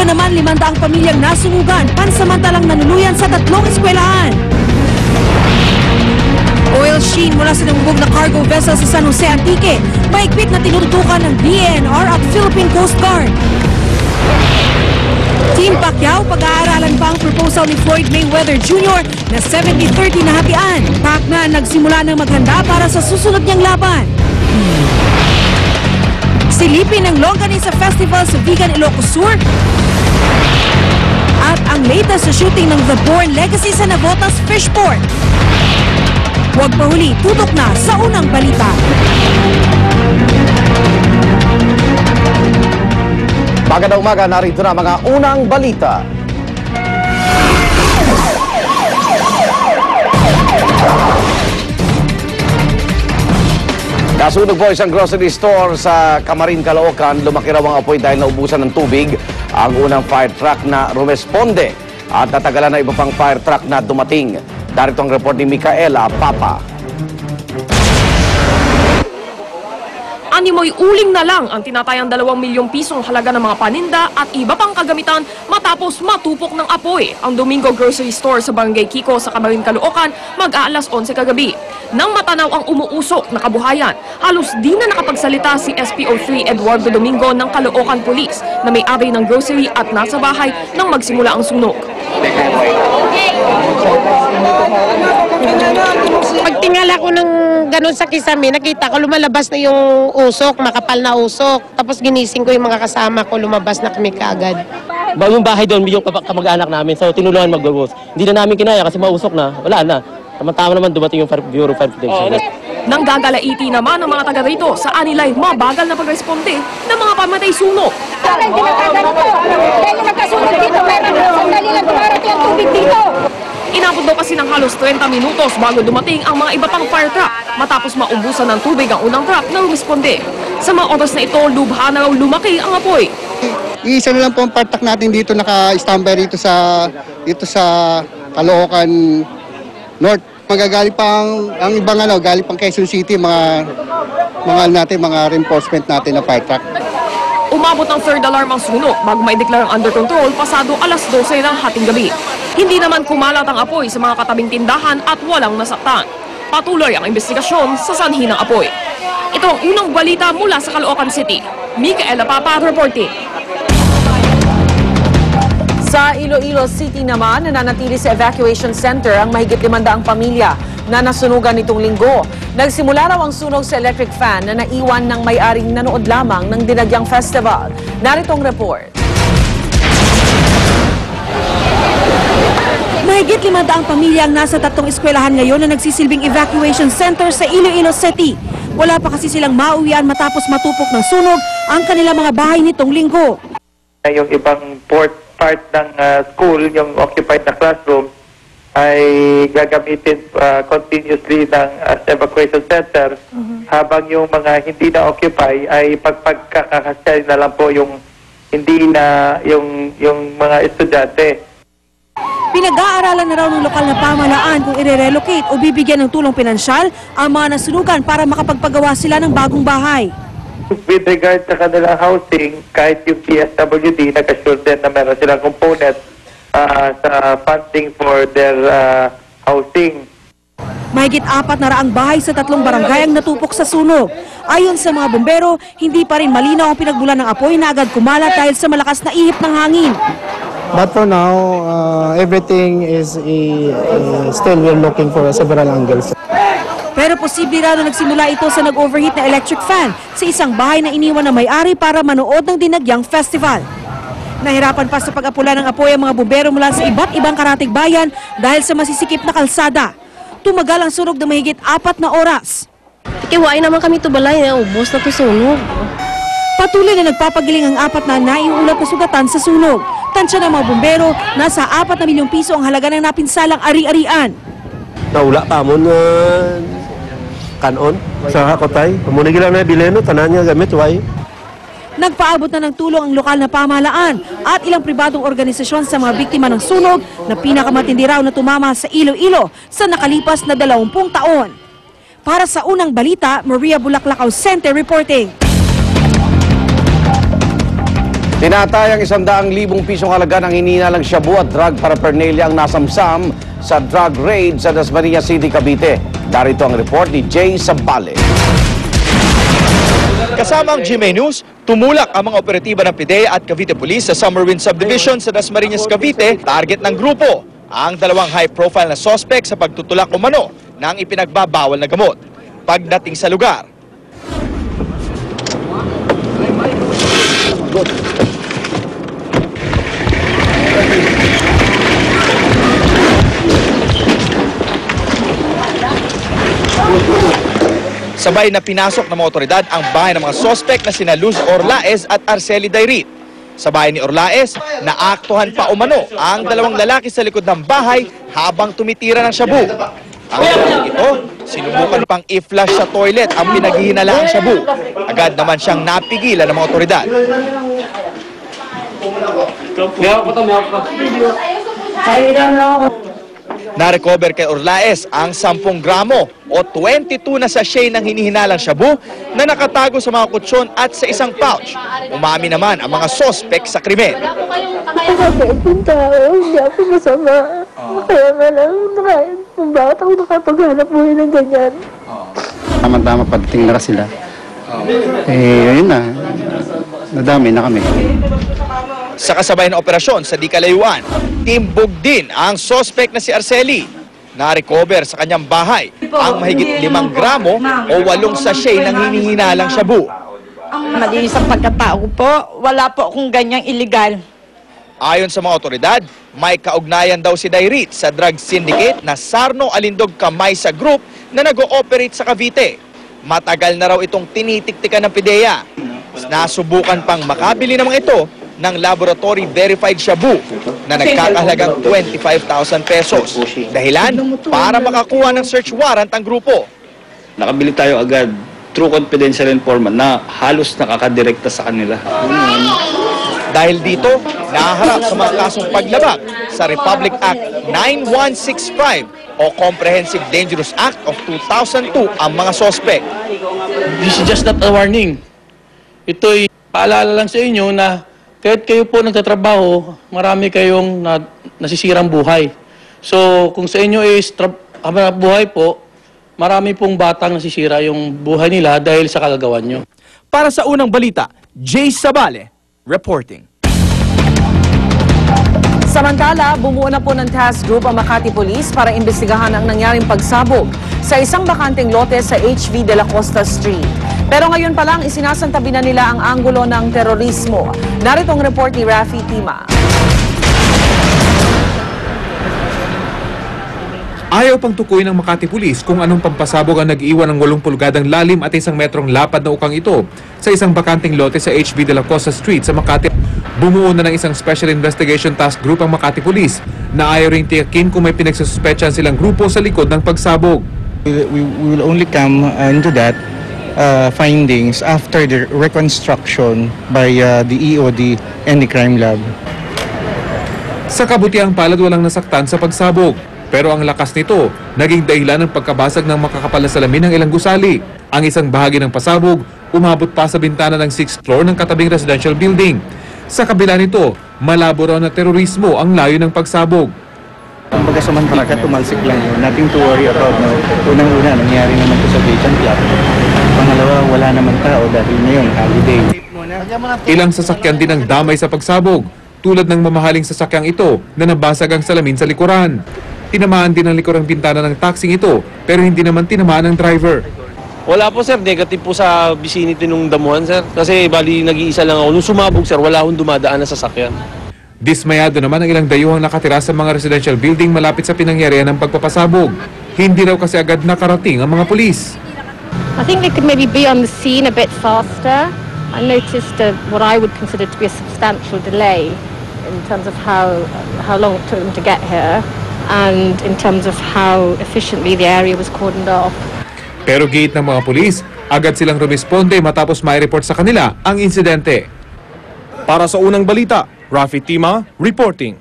naman 500 pamilyang nasunugan, pansamantalang nanuluyan sa 3 eskwelahan. Oil sheen mula sa namubog na cargo vessel sa San Jose Antique, mahigpit na tinututukan ng DENR at Philippine Coast Guard. Team Pacquiao, pag-aaralan pa ang proposal ni Floyd Mayweather Jr. na 70-30 na hatian. Pacman nagsimula ng maghanda para sa susunod niyang laban. Silipin ng Longganisa Festival sa Vigan, Ilocos Sur. At ang latest sa shooting ng The Born Legacy sa Navotas Fishport. Huwag pahuli, tutok na sa unang balita. Magandang umaga, narito na mga unang balita. Nasunog po isang grocery store sa Camarin, Caloocan. Lumaki raw ang apoy dahil naubusan ng tubig ang unang fire truck na rumesponde at natagalan na iba pang fire truck na dumating. Darito ang report ni Micaela Papa. Animoy uling na lang ang tinatayang 2 milyong pisong halaga ng mga paninda at iba pang kagamitan matapos matupok ng apoy ang Domingo Grocery Store sa Barangay Kiko sa Camarin, Caloocan mag-aalas 11 kagabi. Nang matanaw ang umuusok na kabuhayan, halos di na nakapagsalita si SPO3 Eduardo Domingo ng Caloocan Police na may-ari ng grocery at nasa bahay nang magsimula ang sunog. Pagtingala ko ng ganun sa kisame, nakita ko lumalabas na yung usok, makapal na usok. Tapos ginising ko yung mga kasama ko, lumabas na kami kaagad. Yung bahay doon, yung kamag-anak namin, so tinulungan mag-gurus. Hindi na namin kinaya kasi mausok na, wala na. Tama-tama naman dumating yung Bureau of Fire Protection. Nang gagalaiti naman ang mga taga rito sa anilay mabagal na pagresponde ng mga pamatay sunog. Parang hindi nakagano po. Dahil nagkasunog dito, meron sandali lang dumarating ang tubig dito. Inabot daw kasi ng halos 30 minutos bago dumating ang mga iba pang fire truck matapos maumbusan ng tubig ang unang truck na rumisponde. Sa mga oras na ito, lubha na raw lumaki ang apoy. Isa na lang po ang fire truck natin dito naka-standby rito sa Caloocan North. Magagaling pang ang ibang galing pang Quezon City, mga reinforcement natin na fire truck. Umabot ang third alarm ang sunog bago maideklarang under control pasado alas 12 ng hating gabi. Hindi naman kumalat ang apoy sa mga katabing tindahan at walang nasaktan. Patuloy ang investigasyon sa sanhi ng apoy. Ito ang unang balita mula sa Caloocan City. Micaela Papa reporting. Sa Iloilo City naman, nananatili sa evacuation center ang mahigit 500 pamilya na nasunugan nitong linggo. Nagsimula raw ang sunog sa electric fan na naiwan ng may-aring nanood lamang ng Dinagyang Festival. Narito ang report. Mahigit 500 pamilya ang nasa 3 eskwelahan ngayon na nagsisilbing evacuation center sa Iloilo City. Wala pa kasi silang mauwian matapos matupok ng sunog ang kanilang mga bahay nitong linggo. Yung ibang part ng school, yung occupied na classroom, ay gagamitin continuously ng evacuation center habang yung mga hindi na occupy ay pagkakasya na lang po yung hindi na yung mga estudyante. Pinag-aaralan na raw ng lokal na pamahalaan kung i-relocate o bibigyan ng tulong pinansyal ang mga nasunugan para makapagpagawa sila ng bagong bahay. With regard sa kanilang housing, kahit yung PSWD, nag-assure din na meron silang component sa funding for their housing. Mahigit 400 bahay sa 3 barangay ang natupok sa sunog. Ayon sa mga bombero, hindi pa rin malinaw ang pinagbulan ng apoy na agad kumalat dahil sa malakas na ihip ng hangin. But for now, everything is still we're looking for several angles. Pero posible raw na nagsimula ito sa nag-overheat na electric fan sa isang bahay na iniwan ng may-ari para manood ng Dinagyang Festival. Nahirapan pa sa pag-apula ng apoy ang mga bumbero mula sa iba't ibang karatig bayan dahil sa masisikip na kalsada. Tumagal ang sunog na mahigit 4 na oras. Ikiwain naman kami ito balay, ubos na ito sunog. Patuloy na nagpapagiling ang 4 na naiulat na sugatan sa sunog. Tansya ng mga bumbero, nasa 4 na milyong piso ang halaga ng napinsalang ari-arian. Naula pa mo na kanon sa Hakotay. Pamunigil lang na bileno, tanan niya gamit, why? Nagpaabot na ng tulong ang lokal na pamahalaan at ilang pribadong organisasyon sa mga biktima ng sunog na pinakamatindi raw na tumama sa Iloilo sa nakalipas na 20 taon. Para sa unang balita, Maria Bulaklakaw Center reporting. Tinatayang 100,000 pisong halaga ng hinihinalang shabu at drug paraphernalia ang nasamsam sa drug raid sa Dasmariñas City, Cavite. Darito ang report ni Jay Sabale. Kasama ang GMA News, tumulak ang mga operatiba ng PIDEA at Cavite Police sa Summerwind Subdivision sa Dasmariñas, Cavite. Target ng grupo ang dalawang high-profile na suspect sa pagtutulak umano ng ipinagbabawal na gamot. Pagdating sa lugar, sabay na pinasok ng mga otoridad ang bahay ng mga sospek na sina Luz Orlaez at Arceli Dairit. Sa bahay ni Orlaez, naaktuhan pa umano ang dalawang lalaki sa likod ng bahay habang tumitira ng shabu. Ang dalawang ito, sinubukan pang i-flush sa toilet ang pinaghihinalaang shabu. Agad naman siyang napigilan ng mga otoridad. Na-recover kay Orlaez ang 10 gramo o 22 na sachet ng hinihinalang shabu na nakatago sa mga kutsyon at sa isang pouch. Umami naman ang mga sospek sa krimen. Mabait yung tao, hindi ako masama. Kaya nga lang, bakit ako nakapaghanap buhay ng ganyan? Tama-tama pagdating na sila. Yun na. Nadami na kami. Sa kasabay na operasyon sa di kalayuan, timbog din ang sospek na si Arceli. Na-recover sa kanyang bahay ang mahigit 5 gramo o 8 sachet ng hinihinalang shabu. Malinis ang pagkatao ko po. Wala po akong ganyang illegal. Ayon sa mga otoridad, may kaugnayan daw si Dairit sa drug syndicate na Sarno Alindog Kamaysa Group na nag-ooperate sa Cavite. Matagal na raw itong tinitiktikan ng PIDEA. Nasubukan pang makabili ng mga ito ng laboratory-verified shabu na nagkakahalagang 25,000 pesos. Dahilan para makakuha ng search warrant ang grupo. Nakabili tayo agad through confidential informant na halos nakakadirekta sa kanila. Dahil dito, naharap sa mga kasong paglabag sa Republic Act 9165 o Comprehensive Dangerous Act of 2002 ang mga sospek. This is just not a warning. Ito'y paalala lang sa inyo na kahit kayo po nagtatrabaho, marami kayong nasisirang buhay. So, kung sa inyo is buhay po, marami pong batang nasisira yung buhay nila dahil sa kagagawan nyo. Para sa unang balita, Jay Sabale, reporting. Samantala, bumuo na po ng task group ang Makati Police para imbestigahan ang nangyaring pagsabog sa isang bakanteng lote sa HV de la Costa Street. Pero ngayon pa lang, isinasantabi na nila ang anggulo ng terorismo. Narito ang report ni Rafi Tima. Ayaw pang tukuyin ng Makati Police kung anong pampasabog ang nag-iwan ng 8 pulgadang lalim at 1 metrong lapad na ukang ito sa isang bakanteng lote sa HV de la Costa Street sa Makati. Bumuo na ng isang Special Investigation Task Group ang Makati Police na ayaw ring tiyakin kung may pinagsususpetsahan silang grupo sa likod ng pagsabog. We will only come into that findings after the reconstruction by the EOD and the Crime Lab. Sa kabutiang palad, walang nasaktan sa pagsabog. Pero ang lakas nito, naging dahilan ng pagkabasag ng makakapal na salamin ng ilang gusali. Ang isang bahagi ng pasabog, umabot pa sa bintana ng 6th floor ng katabing residential building. Sa kabila nito, malabo raw na terorismo ang layo ng pagsabog. Ang pagkasamantala, tumalsik lang yun. Nothing to worry about. No? Unang-una, nangyari naman ito sa Beacon Club. Pangalawa, wala naman tao dahil ngayon, holiday. Ilang sasakyan din ang damay sa pagsabog, tulad ng mamahaling sasakyang ito na nabasag ang salamin sa likuran. Tinamaan din ang likurang bintana ng taxing ito, pero hindi naman tinamaan ng driver. Wala po sir, negative po sa vicinity nung damuhan sir. Kasi bali nag-iisa lang ako. Nung sumabog sir, wala akong dumadaan na sasakyan. Dismayado naman ang ilang dayuhang nakatira sa mga residential building malapit sa pinangyarihan ng pagpapasabog. Hindi raw kasi agad nakarating ang mga pulis. I think they could maybe be on the scene a bit faster. I noticed what I would consider to be a substantial delay in terms of how long it took them to get here and in terms of how efficiently the area was cordoned off. Pero gate ng mga pulis, agad silang rumisponde matapos mai-report sa kanila ang insidente. Para sa unang balita, Rafi Tima reporting.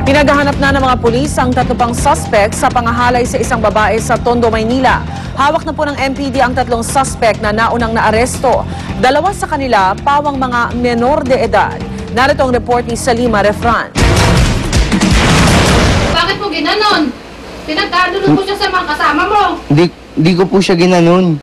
Pinaghahanap na ng mga pulis ang 3 pang suspect sa pangahalay sa isang babae sa Tondo, Maynila. Hawak na po ng MPD ang 3 suspect na naunang naaresto. 2 sa kanila pawang mga menor de edad. Narito ang report ni Salima Refran. Bakit mo ginanon? Pinagkadulog mo siya sa mga kasama mo. Hindi ko po siya ginanon.